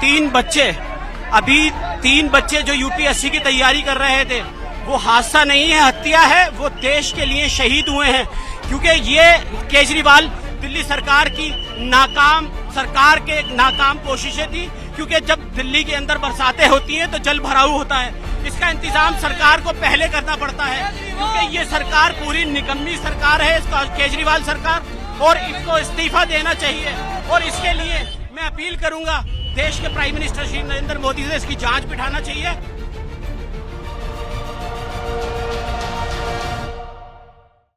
तीन बच्चे जो यूपीएससी की तैयारी कर रहे थे, वो हादसा नहीं है, हत्या है। वो देश के लिए शहीद हुए हैं, क्योंकि ये केजरीवाल दिल्ली सरकार की नाकाम कोशिशें थी। क्योंकि जब दिल्ली के अंदर बरसातें होती हैं तो जल भराव होता है। इसका इंतजाम सरकार को पहले करना पड़ता है, क्योंकि ये सरकार पूरी निकम्मी सरकार है, इसका केजरीवाल सरकार, और इसको इस्तीफा देना चाहिए। और इसके लिए मैं अपील करूंगा देश के प्राइम मिनिस्टर श्री नरेंद्र मोदी से, इसकी जांच बिठाना चाहिए।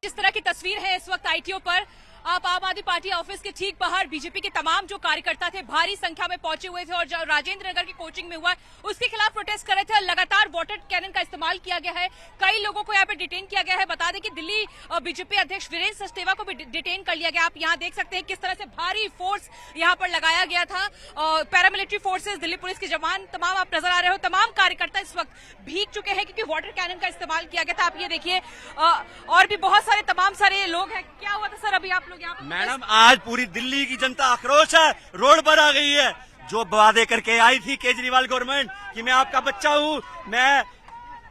जिस तरह की तस्वीर है इस वक्त आईटीओ पर, आप आम आदमी पार्टी ऑफिस के ठीक बाहर बीजेपी के तमाम जो कार्यकर्ता थे भारी संख्या में पहुंचे हुए थे और जो राजेंद्र नगर की कोचिंग में हुआ उसके खिलाफ प्रोटेस्ट कर रहे थे। लगातार वाटर कैनन का इस्तेमाल किया गया है, कई लोगों को यहाँ पे डिटेन किया गया है। बता दें कि दिल्ली बीजेपी अध्यक्ष वीरेंद्र सचदेवा को भी डिटेन कर लिया गया। आप यहाँ देख सकते हैं किस तरह से भारी फोर्स यहाँ पर लगाया गया था। पैरामिलिट्री फोर्सेज, दिल्ली पुलिस के जवान तमाम आप नजर आ रहे हो। तमाम कार्यकर्ता इस वक्त भीग चुके हैं क्योंकि वाटर कैनन का इस्तेमाल किया गया था। आप ये देखिए, और भी बहुत सारे तमाम सारे लोग हैं। क्या हुआ था सर अभी आप लोग यहाँ? मैडम, आज पूरी दिल्ली की जनता आक्रोश है, रोड पर आ गई है। जो वादे करके आई थी केजरीवाल गवर्नमेंट कि मैं आपका बच्चा हूँ, मैं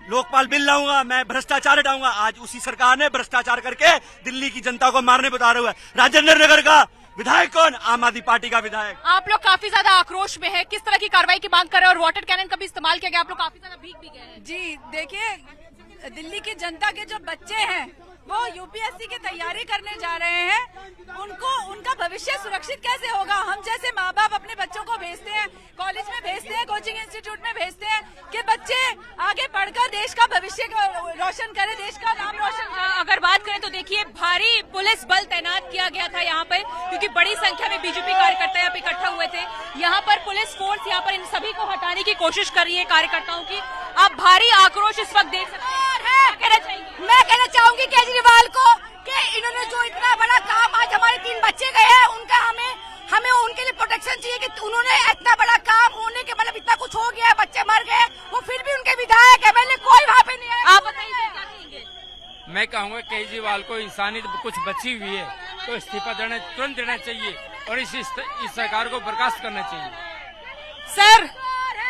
लोकपाल बिल लाऊंगा, मैं भ्रष्टाचार हटाऊंगा, आज उसी सरकार ने भ्रष्टाचार करके दिल्ली की जनता को मारने बता रहा है। राजेंद्र नगर का विधायक कौन? आम आदमी पार्टी का विधायक। आप लोग काफी ज्यादा आक्रोश में है, किस तरह की कार्रवाई की मांग कर रहे हैं? और वाटर कैनन का भी इस्तेमाल किया गया, आप लोग काफी ज्यादा भीग भी गए हैं। जी देखिए, दिल्ली की जनता के जो बच्चे हैं वो यूपीएससी की तैयारी करने जा रहे हैं, उनका भविष्य सुरक्षित कैसे होगा? हम जैसे माँ बाप अपने बच्चों को भेजते हैं, कॉलेज में भेजते हैं, कोचिंग इंस्टीट्यूट में भेजते हैं कि बच्चे आगे पढ़कर देश का भविष्य रोशन करें, देश का नाम रोशन करें। अगर बात करें तो देखिए, भारी पुलिस बल तैनात किया गया था यहाँ पर, क्योंकि बड़ी संख्या में बीजेपी कार्यकर्ता यहाँ पे इकट्ठा हुए थे। यहाँ पर पुलिस फोर्स यहाँ पर इन सभी को हटाने की कोशिश कर रही है कार्यकर्ताओं की। आप भारी आक्रोश इस वक्त देख सकते हैं। मैं कहना चाहूंगी केजरीवाल को कि इन्होंने जो इतना बड़ा काम, आज हमारे 3 बच्चे गए हैं, उनका हमें उनके लिए प्रोटेक्शन चाहिए कि उन्होंने इतना बड़ा काम होने के मतलब इतना कुछ हो गया है, बच्चे मर गए, वो फिर भी उनके विधायक है, मैंने कोई वहाँ पे नहीं है। आप बताइए क्या कहेंगे? मैं कहूँगा केजरीवाल को इंसानियत कुछ बची हुई है तो इस्तीफा तुरंत देना चाहिए और इस सरकार को बर्खास्त करना चाहिए। सर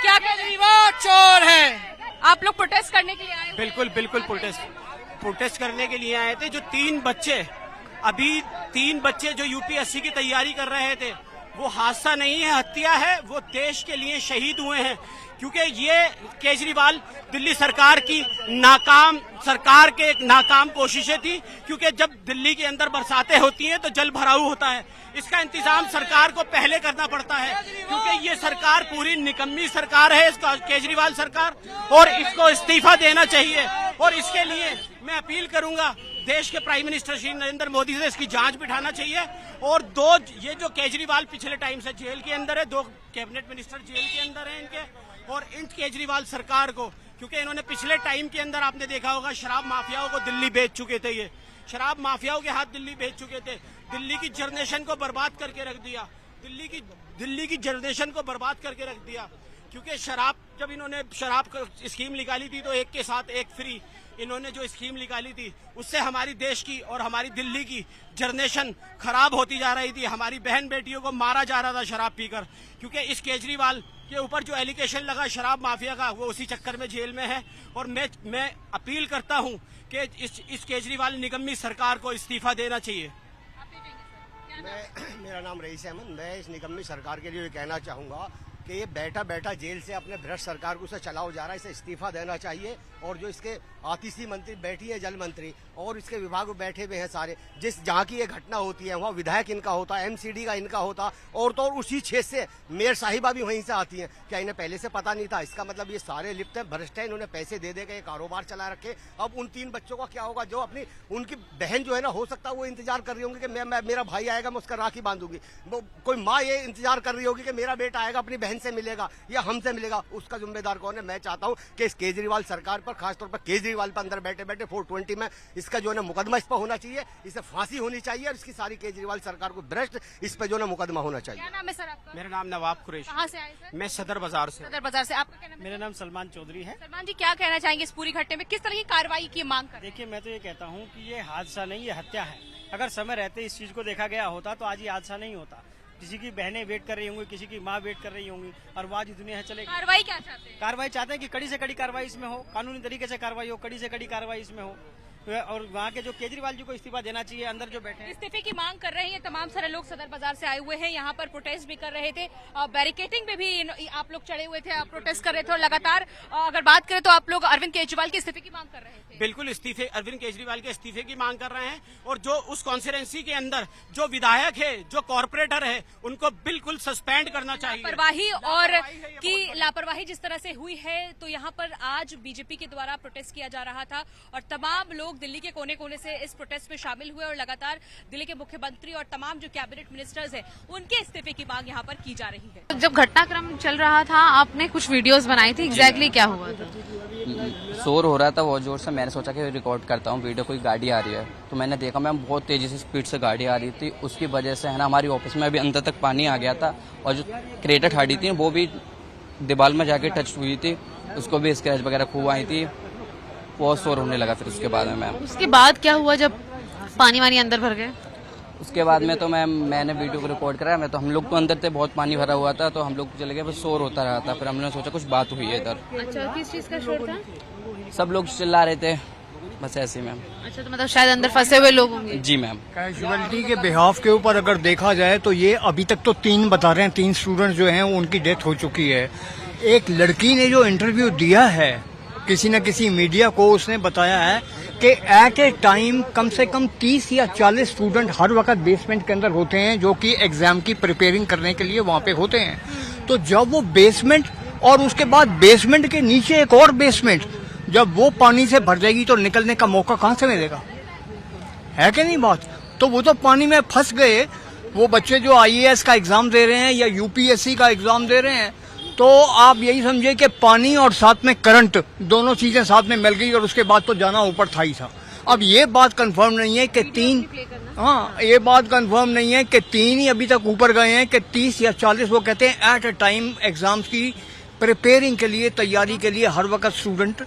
क्या केजरीवाल चोर है। आप लोग प्रोटेस्ट करने के लिए आए? बिल्कुल प्रोटेस्ट करने के लिए आए थे। जो तीन बच्चे जो यूपीएससी की तैयारी कर रहे थे, वो हादसा नहीं है, हत्या है। वो देश के लिए शहीद हुए हैं, क्योंकि ये केजरीवाल दिल्ली सरकार की नाकाम कोशिशें थी। क्योंकि जब दिल्ली के अंदर बरसातें होती हैं तो जल भराव होता है। इसका इंतजाम सरकार को पहले करना पड़ता है, क्योंकि ये सरकार पूरी निकम्मी सरकार है, इसका केजरीवाल सरकार, और इसको इस्तीफा देना चाहिए। और इसके लिए मैं अपील करूंगा देश के प्राइम मिनिस्टर श्री नरेंद्र मोदी से, इसकी जांच बिठाना चाहिए। और ये जो केजरीवाल पिछले टाइम से जेल के अंदर है, 2 कैबिनेट मिनिस्टर जेल के अंदर हैं इनके, और इन केजरीवाल सरकार को, क्योंकि इन्होंने पिछले टाइम के अंदर आपने देखा होगा शराब माफियाओं को दिल्ली बेच चुके थे। ये शराब माफियाओं के हाथ दिल्ली बेच चुके थे, दिल्ली की जनरेशन को बर्बाद करके रख दिया, दिल्ली की जनरेशन को बर्बाद करके रख दिया। क्योंकि जब इन्होंने शराब स्कीम निकाली थी तो एक के साथ एक फ्री, इन्होंने जो स्कीम निकाली थी उससे हमारी देश की और हमारी दिल्ली की जनरेशन खराब होती जा रही थी। हमारी बहन बेटियों को मारा जा रहा था शराब पीकर। क्योंकि इस केजरीवाल के ऊपर जो एलिगेशन लगा शराब माफिया का, वो उसी चक्कर में जेल में है। और मैं अपील करता हूं कि इस केजरीवाल निगम्मी सरकार को इस्तीफा देना चाहिए। मेरा नाम रईस अहमद। मैं इस निगम्मी सरकार के लिए कहना चाहूँगा कि ये बैठा जेल से अपने भ्रष्ट सरकार को उसे चलाओ जा रहा है, इसे इस्तीफा देना चाहिए। और जो इसके आतिशी मंत्री बैठी है, जल मंत्री, और इसके विभाग में बैठे हुए हैं सारे, जहाँ की ये घटना होती है वहाँ विधायक इनका होता है, एमसीडी का इनका होता, और तो और उसी क्षेत्र से मेयर साहिबा भी वहीं से आती हैं। क्या इन्हें पहले से पता नहीं था? इसका मतलब ये सारे लिप्त हैं, भ्रष्ट हैं, इन्होंने पैसे दे के कारोबार चला रखे। अब उन 3 बच्चों का क्या होगा? जो उनकी बहन जो है ना, हो सकता है वो इंतजार कर रही होंगी कि मेरा भाई आएगा, मैं उसका राखी बांधूंगी। कोई माँ ये इंतजार कर रही होगी कि मेरा बेटा आएगा, अपनी बहन से मिलेगा या हमसे मिलेगा। उसका जिम्मेदार कौन है? मैं चाहता हूं कि इस केजरीवाल सरकार पर, खासतौर पर केजरीवाल पर अंदर बैठे 420 में इसका जो है ना मुकदमा इस पर होना चाहिए, इसे फांसी होनी चाहिए, और इसकी सारी केजरीवाल सरकार को भ्रष्ट इस पर जो है मुकदमा होना चाहिए। क्या नाम है सर आपका? मेरा नाम नवाब कुरैशी। कहाँ से आए सर? मैं सदर बाजार से। सदर बाजार से। आपका क्या नाम है? मेरा नाम सलमान चौधरी है। सलमान जी, क्या कहना चाहेंगे इस पूरी घटने में? किस तरह की कार्रवाई की मांग कर? देखिए, मैं तो ये कहता हूँ कि ये हादसा नहीं, ये हत्या है। अगर समय रहते इस चीज को देखा गया होता तो आज ये हादसा नहीं होता। किसी की बहनें वेट कर रही होंगी, किसी की माँ वेट कर रही होंगी, और वो आज इस दुनिया से चले गए। कार्रवाई क्या चाहते हैं? कार्रवाई चाहते हैं कि कड़ी से कड़ी कार्रवाई इसमें हो, कानूनी तरीके से कार्रवाई हो, कड़ी से कड़ी कार्रवाई इसमें हो, और वहाँ के जो केजरीवाल जी को इस्तीफा देना चाहिए, अंदर जो बैठे हैं। इस्तीफे की मांग कर रहे हैं। तमाम सारे लोग सदर बाजार से आए हुए हैं, यहाँ पर प्रोटेस्ट भी कर रहे थे, बैरिकेडिंग पे भी आप लोग चढ़े हुए थे, आप प्रोटेस्ट कर रहे थे। और लगातार अगर बात करें तो आप लोग अरविंद केजरीवाल के इस्तीफे की मांग कर रहे थे। बिल्कुल इस्तीफे, अरविंद केजरीवाल के इस्तीफे की मांग कर रहे हैं, और जो उस कॉन्स्टिट्यूंसी के अंदर जो विधायक है, जो कॉर्पोरेटर है, उनको बिल्कुल सस्पेंड करना चाहिए। लापरवाही और की लापरवाही जिस तरह से हुई है, तो यहाँ पर आज बीजेपी के द्वारा प्रोटेस्ट किया जा रहा था, और तमाम लोग दिल्ली के कोने कोने से इस प्रोटेस्ट में शामिल हुए, और लगातार दिल्ली के मुख्यमंत्री और तमाम जो कैबिनेट मिनिस्टर्स हैं, उनके इस्तीफे की मांग यहाँ पर की जा रही है। जब घटनाक्रम चल रहा था, आपने कुछ वीडियोस बनाई थी, एग्जैक्टली क्या हुआ था? शोर हो रहा था बहुत जोर से, मैंने सोचा कि रिकॉर्ड करता हूँ वीडियो, कोई गाड़ी आ रही है तो मैंने देखा मैम बहुत तेजी से स्पीड से गाड़ी आ रही थी, उसकी वजह से है ना हमारी ऑफिस में अभी अंदर तक पानी आ गया था, और जो क्रेटा खड़ी थी वो भी दीवार में जाके टच हुई थी, उसको भी स्क्रैच वगैरह खूब आई थी, बहुत शोर होने लगा। फिर उसके बाद में मैम उसके बाद क्या हुआ जब पानी वानी अंदर भर गए? उसके बाद में तो मैंने वीडियो को रिकॉर्ड कराया, मैं तो हम लोग तो अंदर थे, बहुत पानी भरा हुआ था, तो हम लोग चले गए, बस शोर होता रहा था। फिर हमने सोचा कुछ बात हुई है इधर। अच्छा, किस चीज का शोर था? सब लोग चिल्ला रहे थे, बस ऐसे ही मैम। अच्छा, तो मतलब शायद अंदर फंसे हुए लोग होंगे। जी मैम। कैजुअलिटी के बिहाफ के ऊपर अगर देखा जाए तो ये अभी तक तो 3 बता रहे हैं, 3 स्टूडेंट जो हैं उनकी डेथ हो चुकी है। एक लड़की ने जो इंटरव्यू दिया है किसी न किसी मीडिया को, उसने बताया है कि एट ए टाइम कम से कम 30 या 40 स्टूडेंट हर वक्त बेसमेंट के अंदर होते हैं, जो कि एग्जाम की प्रिपेयरिंग करने के लिए वहाँ पे होते हैं। तो जब वो बेसमेंट और उसके बाद बेसमेंट के नीचे एक और बेसमेंट, जब वो पानी से भर जाएगी तो निकलने का मौका कहाँ से मिलेगा? है कि नहीं बात? तो वो तो पानी में फंस गए। वो बच्चे जो IAS का एग्जाम दे रहे हैं या UPSC का एग्जाम दे रहे हैं, तो आप यही समझे कि पानी और साथ में करंट दोनों चीजें साथ में मिल गई, और उसके बाद तो जाना ऊपर था ही था। अब ये बात कंफर्म नहीं है कि 3, हाँ ये बात कंफर्म नहीं है कि 3 ही अभी तक ऊपर गए हैं कि 30 या 40। वो कहते हैं एट ए टाइम एग्जाम्स की प्रिपेयरिंग के लिए, तैयारी के लिए हर वक्त स्टूडेंट।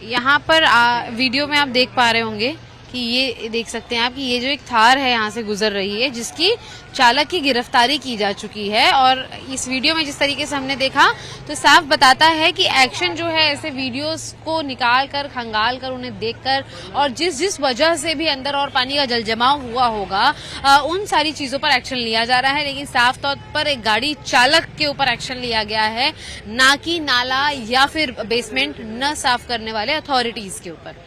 यहाँ पर वीडियो में आप देख पा रहे होंगे कि ये देख सकते हैं आप कि ये जो एक थार है यहाँ से गुजर रही है, जिसकी चालक की गिरफ्तारी की जा चुकी है। और इस वीडियो में जिस तरीके से हमने देखा तो साफ बताता है कि एक्शन जो है ऐसे वीडियोस को निकाल कर, खंगाल कर, उन्हें देखकर, और जिस वजह से भी अंदर और पानी का जलजमाव हुआ होगा, उन सारी चीजों पर एक्शन लिया जा रहा है। लेकिन साफ तौर पर एक गाड़ी चालक के ऊपर एक्शन लिया गया है, ना कि नाला या फिर बेसमेंट न साफ करने वाले अथॉरिटीज के ऊपर।